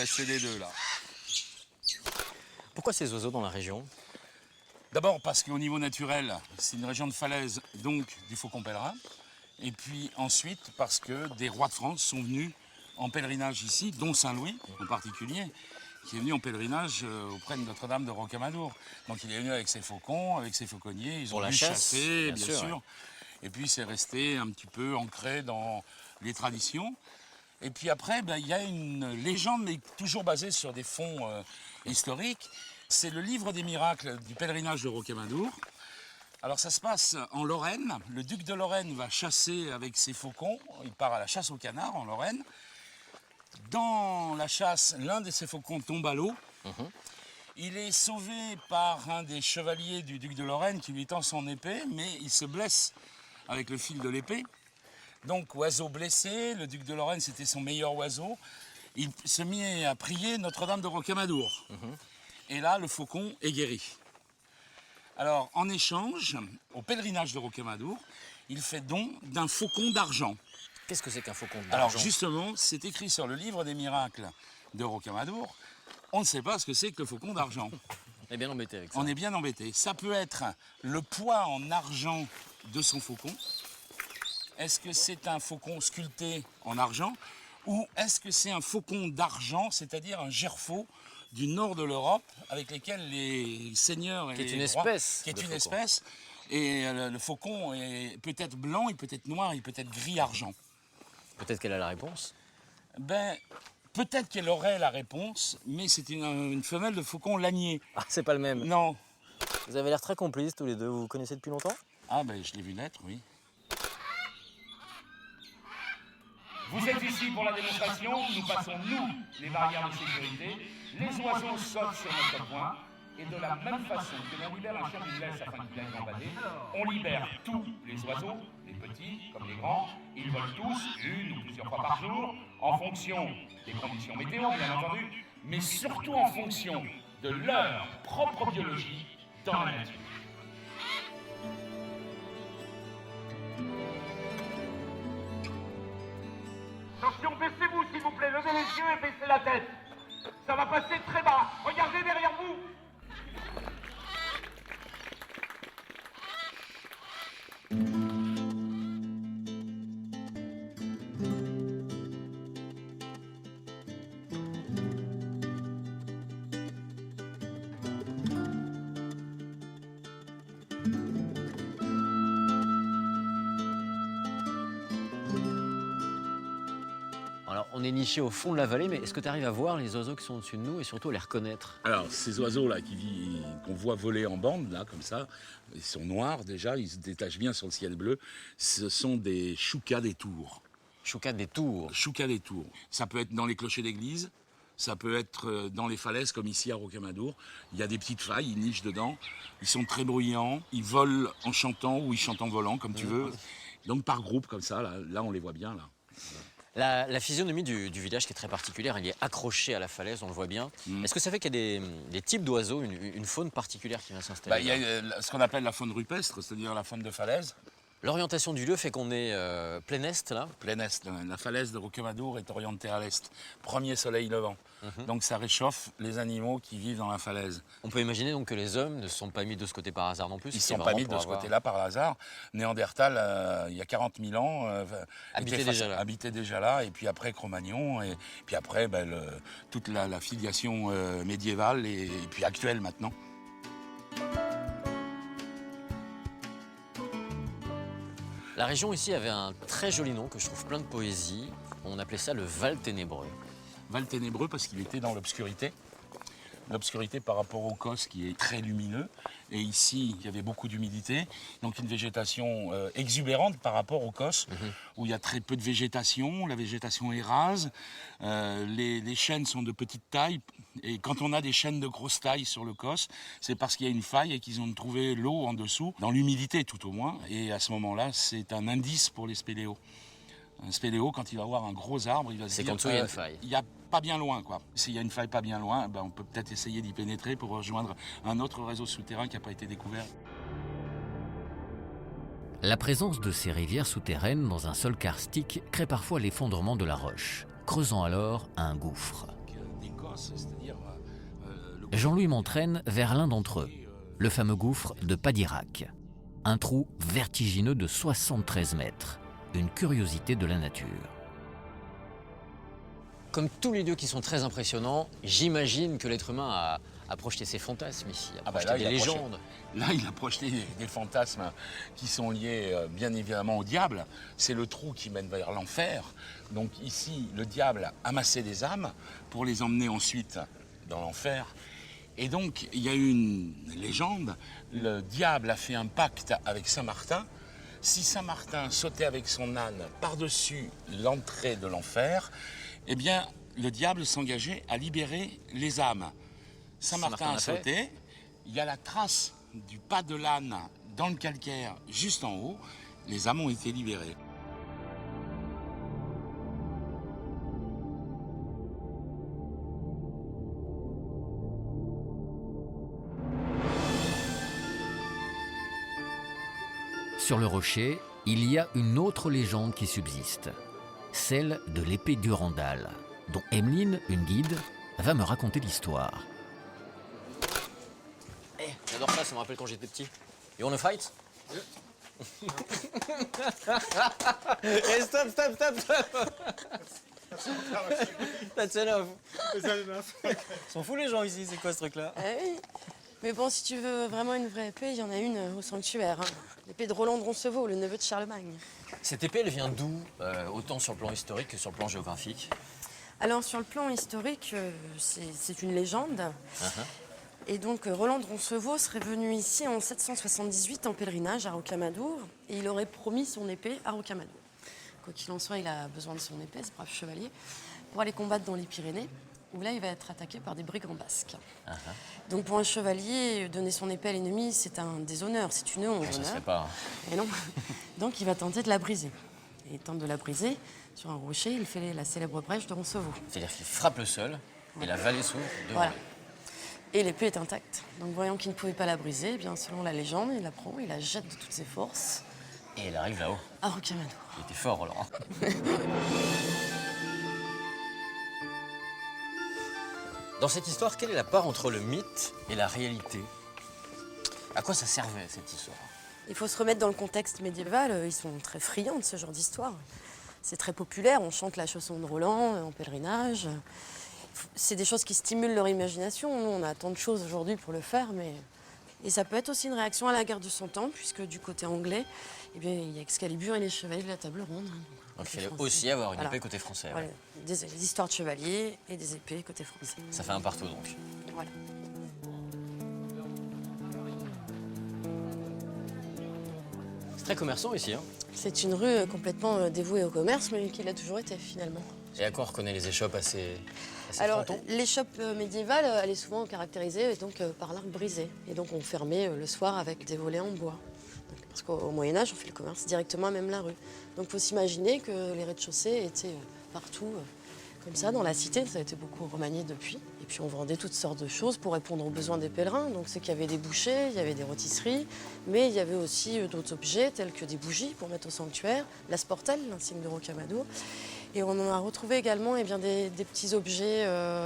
rester les deux là. Pourquoi ces oiseaux dans la région? D'abord parce qu'au niveau naturel, c'est une région de falaise, donc du faucon pèlerin. Et puis ensuite parce que des rois de France sont venus en pèlerinage ici, dont Saint-Louis en particulier, qui est venu en pèlerinage auprès de Notre-Dame de Rocamadour. Donc il est venu avec ses faucons, avec ses fauconniers, ils ont la pu chasse, chasser, bien bien sûr. sûr. Et puis c'est resté un petit peu ancré dans les traditions. Et puis après, il y a une légende, mais toujours basée sur des fonds historiques. C'est le livre des miracles du pèlerinage de Rocamadour. Alors ça se passe en Lorraine. Le duc de Lorraine va chasser avec ses faucons. Il part à la chasse au canard en Lorraine. Dans la chasse, l'un de ses faucons tombe à l'eau. Il est sauvé par un des chevaliers du duc de Lorraine qui lui tend son épée, mais il se blesse avec le fil de l'épée. Donc, oiseau blessé, le duc de Lorraine, c'était son meilleur oiseau. Il se mit à prier Notre-Dame de Rocamadour. Et là, le faucon est guéri. Alors, en échange, au pèlerinage de Rocamadour, il fait don d'un faucon d'argent. Qu'est-ce que c'est qu'un faucon d'argent? Alors, justement, c'est écrit sur le livre des miracles de Rocamadour. On ne sait pas ce que c'est que le faucon d'argent. On est bien embêté avec ça. On est bien embêté. Ça peut être le poids en argent de son faucon. Est-ce que c'est un faucon sculpté en argent ou est-ce que c'est un faucon d'argent, c'est-à-dire un gerfaut du nord de l'Europe avec lesquels les seigneurs et Qui est les une rois, espèce qui est de une faucon. espèce, et le faucon est peut-être blanc, il peut être noir, il peut être gris-argent. Peut-être qu'elle a la réponse. Peut-être qu'elle aurait la réponse, mais c'est une femelle de faucon lanier. Ah, c'est pas le même. Non. Vous avez l'air très complices tous les deux. Vous vous connaissez depuis longtemps? Ah je l'ai vu naître, oui. Vous êtes ici pour la démonstration, nous passons, nous, les barrières de sécurité, les oiseaux sautent sur notre point, et de la même façon que l'on libère un chien d'une laisse afin qu'il aille gambader, on libère tous les oiseaux, les petits comme les grands, ils volent tous, une ou plusieurs fois par jour, en fonction des conditions météo, bien entendu, mais surtout en fonction de leur propre biologie dans la nature. Attention, baissez-vous s'il vous plaît, levez les yeux et baissez la tête. Ça va passer très bas. Regardez derrière vous. Alors, on est niché au fond de la vallée, mais est-ce que tu arrives à voir les oiseaux qui sont au-dessus de nous et surtout à les reconnaître? Alors, ces oiseaux-là qu'on voit voler en bande, là, comme ça, ils sont noirs déjà, ils se détachent bien sur le ciel bleu. Ce sont des choucas des tours. Choucas des tours. Choucas des tours. Ça peut être dans les clochers d'église, ça peut être dans les falaises, comme ici à Rocamadour. Il y a des petites failles, ils nichent dedans. Ils sont très bruyants, ils volent en chantant ou ils chantent en volant, comme tu veux. Donc par groupe, comme ça, là on les voit bien, là. La physionomie du village qui est très particulière, elle est accrochée à la falaise, on le voit bien. Est-ce que ça fait qu'il y a des types d'oiseaux, une faune particulière qui vient s'installer? Il y a ce qu'on appelle la faune rupestre, c'est-à-dire la faune de falaise. L'orientation du lieu fait qu'on est plein est, là. Plein est, la falaise de Rocamadour est orientée à l'est. Premier soleil levant. Donc ça réchauffe les animaux qui vivent dans la falaise. On peut imaginer donc que les hommes ne se sont pas mis de ce côté par hasard non plus. Ils ne sont pas mis de ce côté-là par hasard. Néandertal, il y a 40 000 ans, habitait déjà là. Et puis après Cro-Magnon, et puis après toute la filiation médiévale et puis actuelle maintenant. La région ici avait un très joli nom que je trouve plein de poésie. On appelait ça le Val Ténébreux. Val Ténébreux parce qu'il était dans l'obscurité. L'obscurité par rapport au Causse qui est très lumineux. Et ici, il y avait beaucoup d'humidité. Donc une végétation exubérante par rapport au Causse, où il y a très peu de végétation. La végétation est rase. Les chênes sont de petite taille. Et quand on a des chênes de grosse taille sur le Causse, c'est parce qu'il y a une faille et qu'ils ont trouvé l'eau en dessous, dans l'humidité tout au moins. Et à ce moment-là, c'est un indice pour les spéléos. Un spéléo, quand il va voir un gros arbre, il va se dire... C'est qu'en dessous, il y a une faille. Il y a pas bien loin, quoi. S'il y a une faille pas bien loin, on peut peut-être essayer d'y pénétrer pour rejoindre un autre réseau souterrain qui n'a pas été découvert. La présence de ces rivières souterraines dans un sol karstique crée parfois l'effondrement de la roche, creusant alors un gouffre. Des c'est-à-dire... Jean-Louis m'entraîne vers l'un d'entre eux, le fameux gouffre de Padirac. Un trou vertigineux de 73 mètres, une curiosité de la nature. Comme tous les lieux qui sont très impressionnants, j'imagine que l'être humain a projeté ses fantasmes ici, a projeté des légendes. Là, il a projeté des fantasmes qui sont liés bien évidemment au diable. C'est le trou qui mène vers l'enfer. Donc ici, le diable amassait des âmes pour les emmener ensuite dans l'enfer. Et donc, il y a eu une légende. Le diable a fait un pacte avec Saint-Martin. Si Saint-Martin sautait avec son âne par-dessus l'entrée de l'enfer, eh bien, le diable s'engageait à libérer les âmes. Saint-Martin a sauté. Il y a la trace du pas de l'âne dans le calcaire, juste en haut. Les âmes ont été libérées. Sur le rocher, il y a une autre légende qui subsiste, celle de l'épée Durandal, dont Emeline, une guide, va me raconter l'histoire. J'adore ça, ça me rappelle quand j'étais petit. You wanna fight? Hey, stop. That's enough. Ils sont fous les gens ici, c'est quoi ce truc-là? Ah oui. Mais bon, si tu veux vraiment une vraie épée, il y en a une au sanctuaire. Hein. L'épée de Roland de Roncevaux, le neveu de Charlemagne. Cette épée, elle vient d'où? Autant sur le plan historique que sur le plan géographique. Alors, sur le plan historique, c'est une légende. Et donc, Roland de Roncevaux serait venu ici en 778 en pèlerinage à Rocamadour. Et il aurait promis son épée à Rocamadour. Quoi qu'il en soit, il a besoin de son épée, ce brave chevalier, pour aller combattre dans les Pyrénées, où là, il va être attaqué par des brigands basques. Donc, pour un chevalier, donner son épée à l'ennemi, c'est un déshonneur, c'est une honte. Ça se fait pas. Et non. Donc, il va tenter de la briser. Et il tente de la briser. Sur un rocher, il fait la célèbre brèche de Roncevaux. C'est-à-dire qu'il frappe le sol et la vallée s'ouvre devant Voilà. lui. Et l'épée est intacte. Donc, voyant qu'il ne pouvait pas la briser, eh bien, selon la légende, il la prend, il la jette de toutes ses forces Et elle arrive là-haut. à Rocamadour. Il était fort, Roland. Dans cette histoire, quelle est la part entre le mythe et la réalité? À quoi ça servait, cette histoire? Il faut se remettre dans le contexte médiéval. Ils sont très friands de ce genre d'histoire. C'est très populaire. On chante la chanson de Roland en pèlerinage. C'est des choses qui stimulent leur imagination. Nous, on a tant de choses aujourd'hui pour le faire, mais... Et ça peut être aussi une réaction à la guerre de Cent Ans, puisque du côté anglais, eh bien, il y a Excalibur et les chevaliers de la table ronde. Donc il fallait aussi avoir une épée côté français. Voilà. Ouais. Des histoires de chevaliers et des épées côté français. Ça fait un partout, donc. Voilà. C'est très commerçant ici, hein? C'est une rue complètement dévouée au commerce, mais qui l'a toujours été finalement. Et à quoi on reconnaît les échoppes assez Alors, frontons? l'échoppe médiévale, elle est souvent caractérisée donc, par l'arc brisé. Et donc, on fermait le soir avec des volets en bois. Donc, parce qu'au Moyen-Âge, on fait le commerce directement à même la rue. Donc, il faut s'imaginer que les rez-de-chaussée étaient partout, comme ça, dans la cité. Ça a été beaucoup remanié depuis. Et puis, on vendait toutes sortes de choses pour répondre aux besoins des pèlerins. Donc, c'est qu'il y avait des bouchers, il y avait des rôtisseries, mais il y avait aussi d'autres objets, tels que des bougies pour mettre au sanctuaire, la sportelle, l'insigne de Rocamadour. Et on en a retrouvé également eh bien, des petits objets,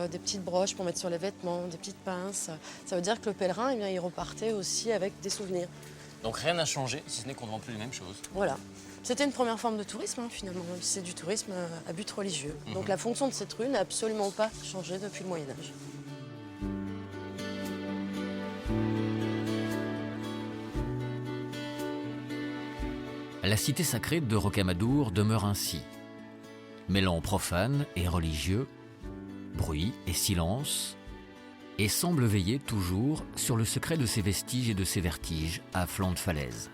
des petites broches pour mettre sur les vêtements, des petites pinces. Ça veut dire que le pèlerin, eh bien, il repartait aussi avec des souvenirs. Donc rien n'a changé, si ce n'est qu'on ne vend plus les mêmes choses. Voilà. C'était une première forme de tourisme, hein, finalement. C'est du tourisme à but religieux. Donc la fonction de cette rue n'a absolument pas changé depuis le Moyen-Âge. La cité sacrée de Rocamadour demeure ainsi, mêlant profane et religieux, bruit et silence, et semble veiller toujours sur le secret de ses vestiges et de ses vertiges à flanc de falaise.